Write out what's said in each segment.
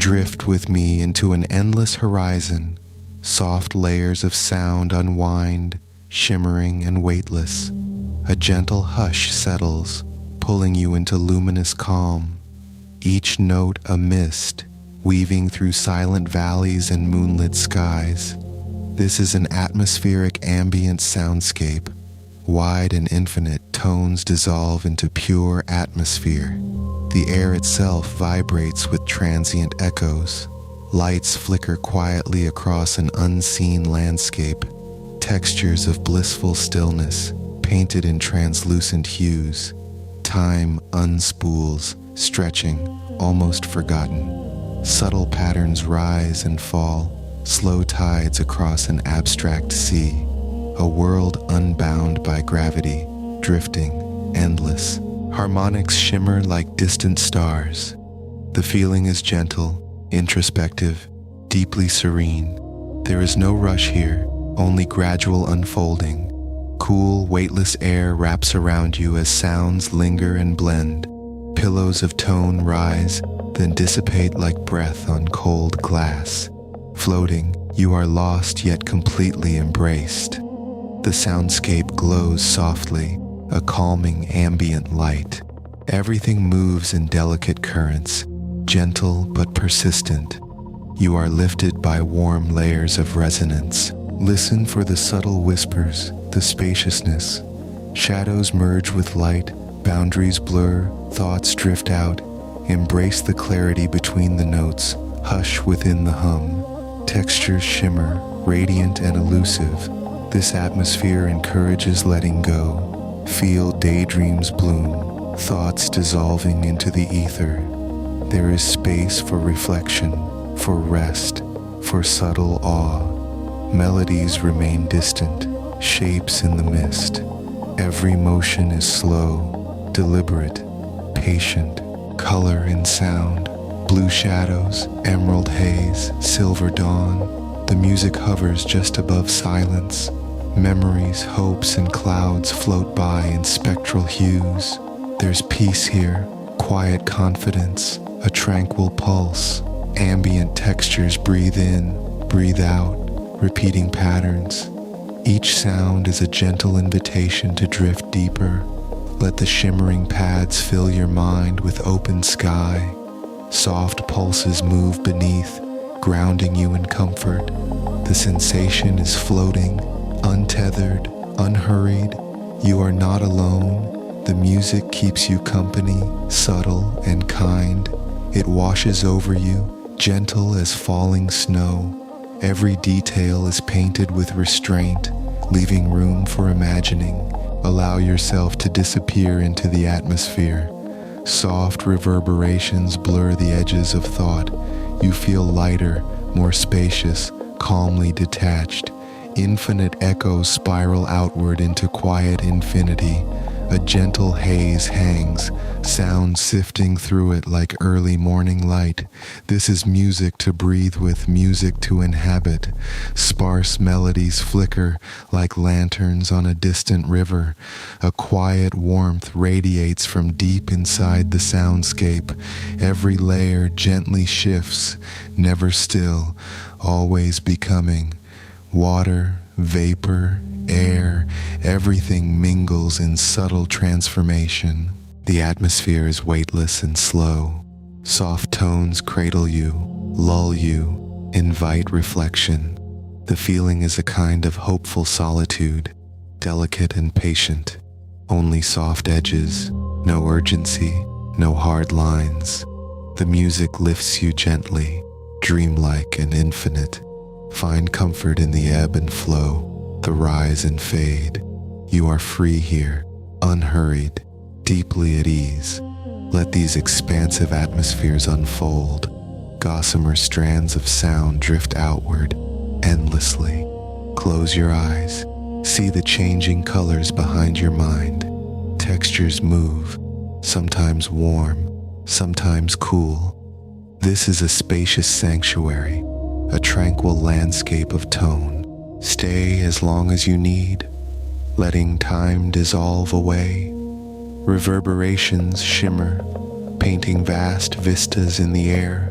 Drift with me into an endless horizon. Soft layers of sound unwind, shimmering and weightless. A gentle hush settles, pulling you into luminous calm. Each note a mist, weaving through silent valleys and moonlit skies. This is an atmospheric ambient soundscape. Wide and infinite tones dissolve into pure atmosphere. The air itself vibrates with transient echoes. Lights flicker quietly across an unseen landscape. Textures of blissful stillness, painted in translucent hues. Time unspools, stretching, almost forgotten. Subtle patterns rise and fall, slow tides across an abstract sea. A world unbound by gravity, drifting, endless. Harmonics shimmer like distant stars. The feeling is gentle, introspective, deeply serene. There is no rush here, only gradual unfolding. Cool, weightless air wraps around you as sounds linger and blend. Pillows of tone rise, then dissipate like breath on cold glass. Floating, you are lost yet completely embraced. The soundscape glows softly, a calming ambient light. Everything moves in delicate currents, gentle but persistent. You are lifted by warm layers of resonance. Listen for the subtle whispers, the spaciousness. Shadows merge with light, boundaries blur, thoughts drift out. Embrace the clarity between the notes, hush within the hum. Textures shimmer, radiant and elusive. This atmosphere encourages letting go. Feel daydreams bloom, thoughts dissolving into the ether. There is space for reflection, for rest, for subtle awe. Melodies remain distant, shapes in the mist. Every motion is slow, deliberate, patient. Color and sound, blue shadows, emerald haze, silver dawn. The music hovers just above silence. Memories, hopes, and clouds float by in spectral hues. There's peace here, quiet confidence, a tranquil pulse. Ambient textures breathe in, breathe out, repeating patterns. Each sound is a gentle invitation to drift deeper. Let the shimmering pads fill your mind with open sky. Soft pulses move beneath, grounding you in comfort. The sensation is floating, untethered, unhurried. You are not alone. The music keeps you company, subtle and kind. It washes over you, gentle as falling snow. Every detail is painted with restraint, leaving room for imagining. Allow yourself to disappear into the atmosphere. Soft reverberations blur the edges of thought. You feel lighter, more spacious, calmly detached. Infinite echoes spiral outward into quiet infinity. A gentle haze hangs, sound sifting through it like early morning light. This is music to breathe with, music to inhabit. Sparse melodies flicker like lanterns on a distant river. A quiet warmth radiates from deep inside the soundscape. Every layer gently shifts, never still, always becoming. Water, vapor, air, everything mingles in subtle transformation. The atmosphere is weightless and slow. Soft tones cradle you, lull you, invite reflection. The feeling is a kind of hopeful solitude, delicate and patient. Only soft edges, no urgency, no hard lines. The music lifts you gently, dreamlike and infinite. Find comfort in the ebb and flow, the rise and fade. You are free here, unhurried, deeply at ease. Let these expansive atmospheres unfold. Gossamer strands of sound drift outward, endlessly. Close your eyes. See the changing colors behind your mind. Textures move, sometimes warm, sometimes cool. This is a spacious sanctuary, a tranquil landscape of tone. Stay as long as you need, letting time dissolve away. Reverberations shimmer, painting vast vistas in the air.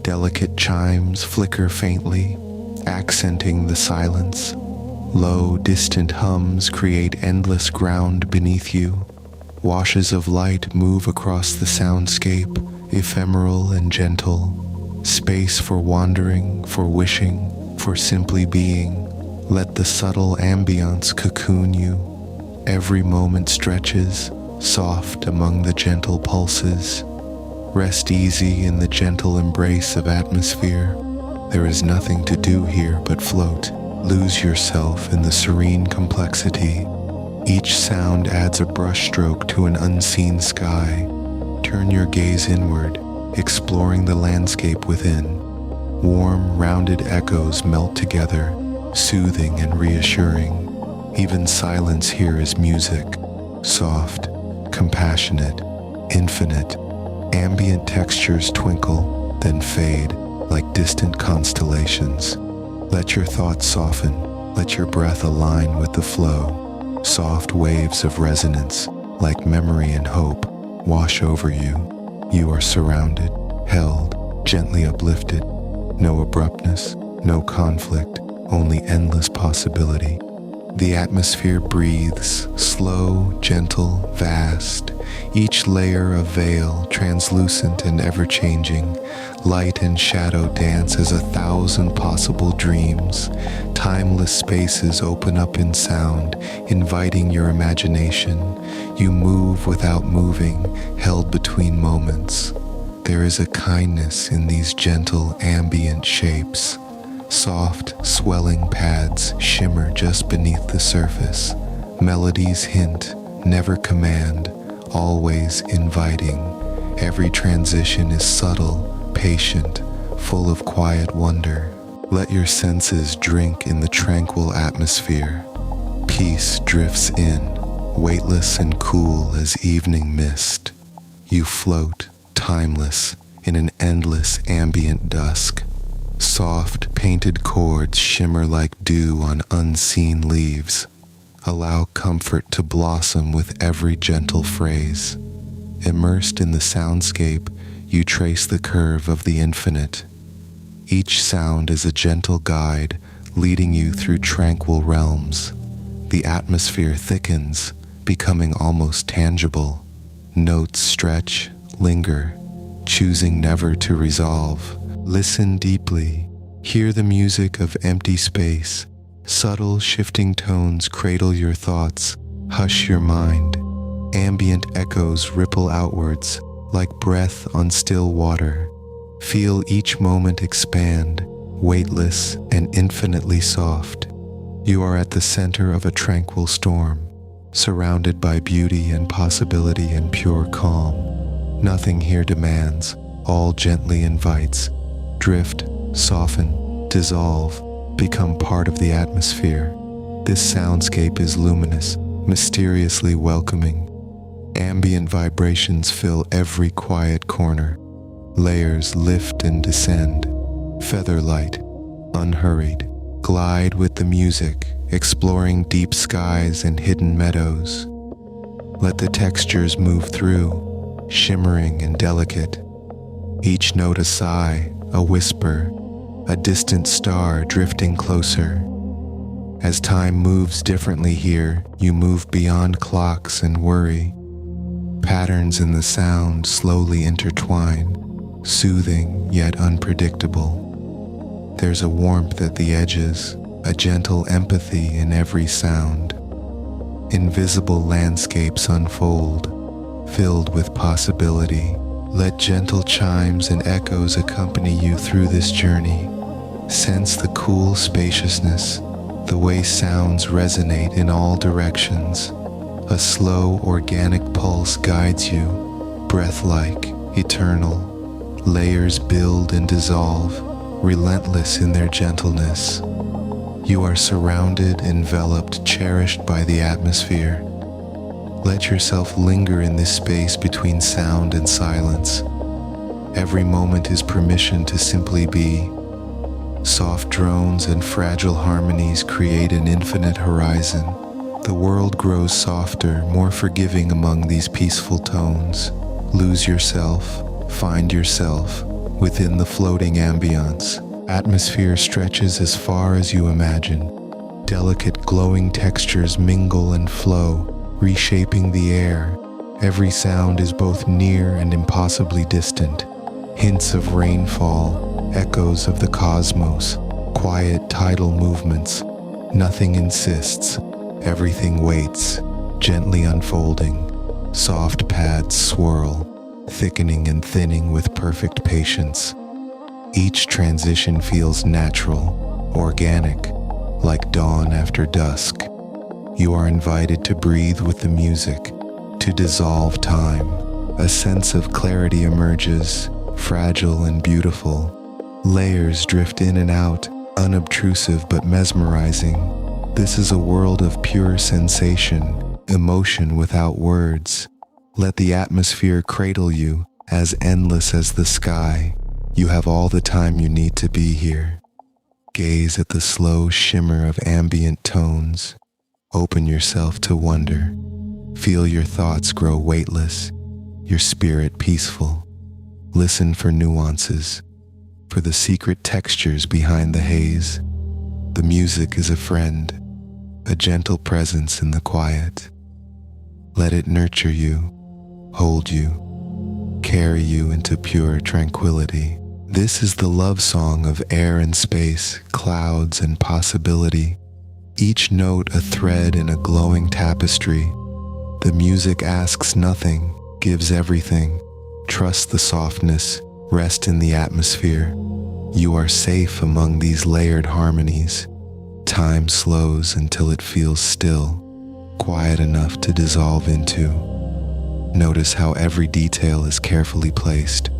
Delicate chimes flicker faintly, accenting the silence. Low, distant hums create endless ground beneath you. Washes of light move across the soundscape, ephemeral and gentle. Space for wandering, for wishing, for simply being. Let the subtle ambiance cocoon you. Every moment stretches, soft among the gentle pulses. Rest easy in the gentle embrace of atmosphere. There is nothing to do here but float. Lose yourself in the serene complexity. Each sound adds a brushstroke to an unseen sky. Turn your gaze inward, exploring the landscape within. Warm, rounded echoes melt together, soothing and reassuring. Even silence here is music, soft, compassionate, infinite. Ambient textures twinkle, then fade like distant constellations. Let your thoughts soften, let your breath align with the flow. Soft waves of resonance, like memory and hope, wash over you. You are surrounded, held, gently uplifted. No abruptness, no conflict, only endless possibility. The atmosphere breathes, slow, gentle, vast. Each layer a veil, translucent and ever-changing. Light and shadow dance as 1,000 possible dreams. Timeless spaces open up in sound, inviting your imagination. You move without moving, held between moments. There is a kindness in these gentle, ambient shapes. Soft, swelling pads shimmer just beneath the surface. Melodies hint, never command, always inviting. Every transition is subtle, patient, full of quiet wonder. Let your senses drink in the tranquil atmosphere. Peace drifts in, weightless and cool as evening mist. You float, timeless, in an endless ambient dusk. Soft, painted chords shimmer like dew on unseen leaves. Allow comfort to blossom with every gentle phrase. Immersed in the soundscape, you trace the curve of the infinite. Each sound is a gentle guide, leading you through tranquil realms. The atmosphere thickens, becoming almost tangible. Notes stretch, linger, choosing never to resolve. Listen deeply. Hear the music of empty space. Subtle, shifting tones cradle your thoughts. Hush your mind. Ambient echoes ripple outwards, like breath on still water. Feel each moment expand, weightless and infinitely soft. You are at the center of a tranquil storm, surrounded by beauty and possibility and pure calm. Nothing here demands, all gently invites. Drift, soften, dissolve, become part of the atmosphere. This soundscape is luminous, mysteriously welcoming. Ambient vibrations fill every quiet corner. Layers lift and descend. Featherlight, unhurried, glide with the music, exploring deep skies and hidden meadows. Let the textures move through, shimmering and delicate. Each note a sigh, a whisper, a distant star drifting closer. As time moves differently here, you move beyond clocks and worry. Patterns in the sound slowly intertwine, soothing yet unpredictable. There's a warmth at the edges, a gentle empathy in every sound. Invisible landscapes unfold, filled with possibility. Let gentle chimes and echoes accompany you through this journey. Sense the cool spaciousness, the way sounds resonate in all directions. A slow, organic pulse guides you, breath-like, eternal. Layers build and dissolve, relentless in their gentleness. You are surrounded, enveloped, cherished by the atmosphere. Let yourself linger in this space between sound and silence. Every moment is permission to simply be. Soft drones and fragile harmonies create an infinite horizon. The world grows softer, more forgiving among these peaceful tones. Lose yourself, find yourself, Within the floating ambiance, atmosphere stretches as far as you imagine. Delicate glowing textures mingle and flow, reshaping the air. Every sound is both near and impossibly distant. Hints of rainfall, echoes of the cosmos, quiet tidal movements. Nothing insists, everything waits, gently unfolding. Soft pads swirl, thickening and thinning with perfect patience. Each transition feels natural, organic, like dawn after dusk. You are invited to breathe with the music, to dissolve time. A sense of clarity emerges, fragile and beautiful. Layers drift in and out, unobtrusive but mesmerizing. This is a world of pure sensation, emotion without words. Let the atmosphere cradle you, as endless as the sky. You have all the time you need to be here. Gaze at the slow shimmer of ambient tones. Open yourself to wonder. Feel your thoughts grow weightless, your spirit peaceful. Listen for nuances, for the secret textures behind the haze. The music is a friend, a gentle presence in the quiet. Let it nurture you, hold you, carry you into pure tranquility. This is the love song of air and space, clouds and possibility. Each note a thread in a glowing tapestry. The music asks nothing, gives everything. Trust the softness, rest in the atmosphere. You are safe among these layered harmonies. Time slows until it feels still, quiet enough to dissolve into. Notice how every detail is carefully placed.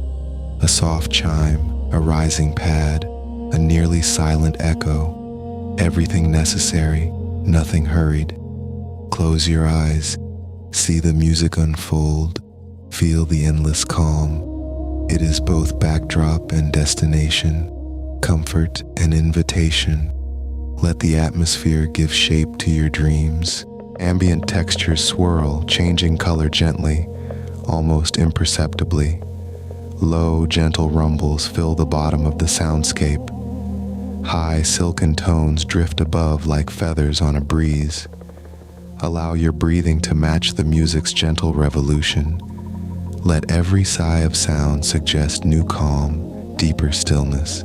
A soft chime, a rising pad, a nearly silent echo. Everything necessary, nothing hurried. Close your eyes, see the music unfold. Feel the endless calm. It is both backdrop and destination, comfort and invitation. Let the atmosphere give shape to your dreams. Ambient textures swirl, changing color gently, almost imperceptibly. Low, gentle rumbles fill the bottom of the soundscape. High, silken tones drift above like feathers on a breeze. Allow your breathing to match the music's gentle revolution. Let every sigh of sound suggest new calm, deeper stillness.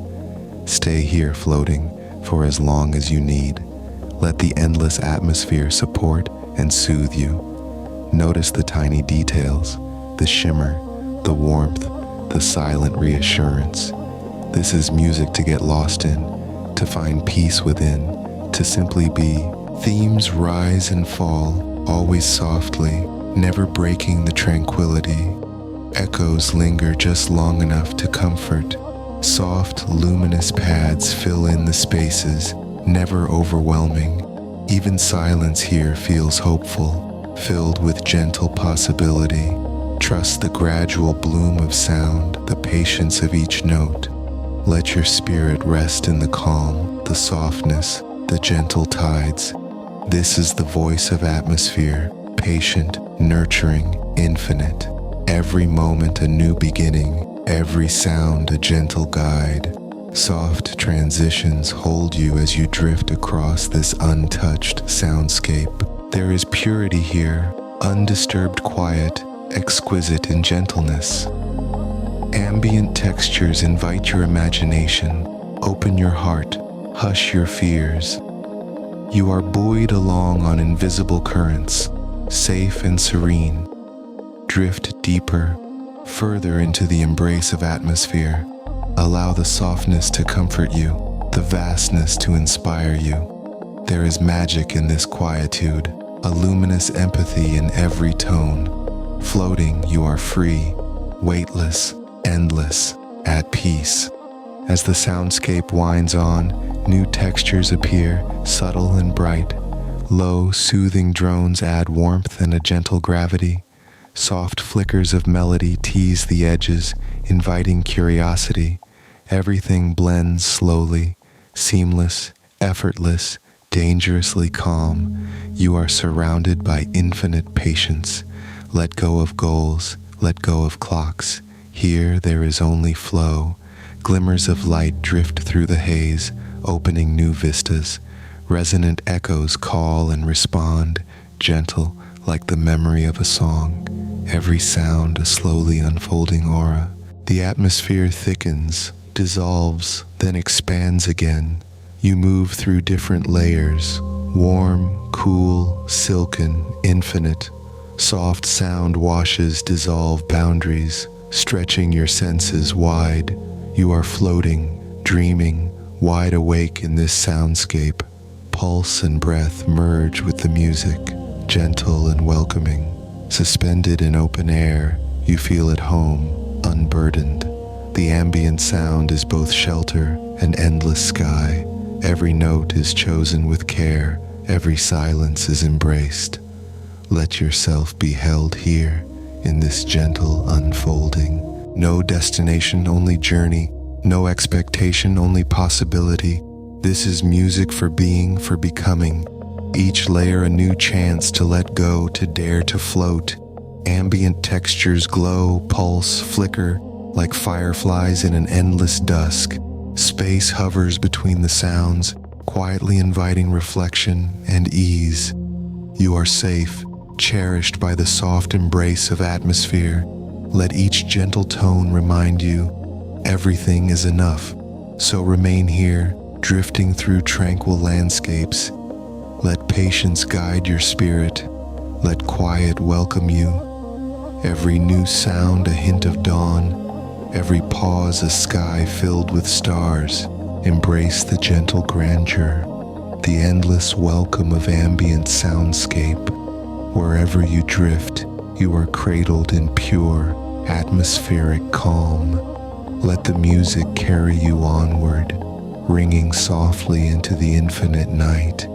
Stay here floating for as long as you need. Let the endless atmosphere support and soothe you. Notice the tiny details, the shimmer, the warmth, the silent reassurance. This is music to get lost in, to find peace within, to simply be. Themes rise and fall, always softly, never breaking the tranquility. Echoes linger just long enough to comfort. Soft, luminous pads fill in the spaces, never overwhelming. Even silence here feels hopeful, filled with gentle possibility. Trust the gradual bloom of sound, the patience of each note. Let your spirit rest in the calm, the softness, the gentle tides. This is the voice of atmosphere, patient, nurturing, infinite. Every moment a new beginning, every sound a gentle guide. Soft transitions hold you as you drift across this untouched soundscape. There is purity here, undisturbed quiet, exquisite in gentleness. Ambient textures invite your imagination. Open your heart, hush your fears. You are buoyed along on invisible currents, safe and serene. Drift deeper, further into the embrace of atmosphere. Allow the softness to comfort you, the vastness to inspire you. There is magic in this quietude, a luminous empathy in every tone. Floating, you are free, weightless, endless, at peace. As the soundscape winds on, new textures appear, subtle and bright. Low, soothing drones add warmth and a gentle gravity. Soft flickers of melody tease the edges, inviting curiosity. Everything blends slowly, seamless, effortless, dangerously calm. You are surrounded by infinite patience. Let go of goals, let go of clocks. Here there is only flow, Glimmers of light drift through the haze, opening new vistas. Resonant echoes call and respond, gentle like the memory of a song. Every sound a slowly unfolding aura. The atmosphere thickens, dissolves, then expands again. You move through different layers, warm, cool, silken, infinite. Soft sound washes dissolve boundaries, stretching your senses wide. You are floating, dreaming, wide awake in this soundscape. Pulse and breath merge with the music, gentle and welcoming. Suspended in open air, you feel at home, unburdened. The ambient sound is both shelter and endless sky. Every note is chosen with care, every silence is embraced. Let yourself be held here in this gentle unfolding. No destination, only journey. No expectation, only possibility. This is music for being, for becoming. Each layer a new chance to let go, to dare to float. Ambient textures glow, pulse, flicker, like fireflies in an endless dusk. Space hovers between the sounds, quietly inviting reflection and ease. You are safe, cherished by the soft embrace of atmosphere. Let each gentle tone remind you, everything is enough. So remain here, drifting through tranquil landscapes. Let patience guide your spirit. Let quiet welcome you. Every new sound a hint of dawn. Every pause a sky filled with stars. Embrace the gentle grandeur, the endless welcome of ambient soundscape. Wherever you drift, you are cradled in pure, atmospheric calm. Let the music carry you onward, ringing softly into the infinite night.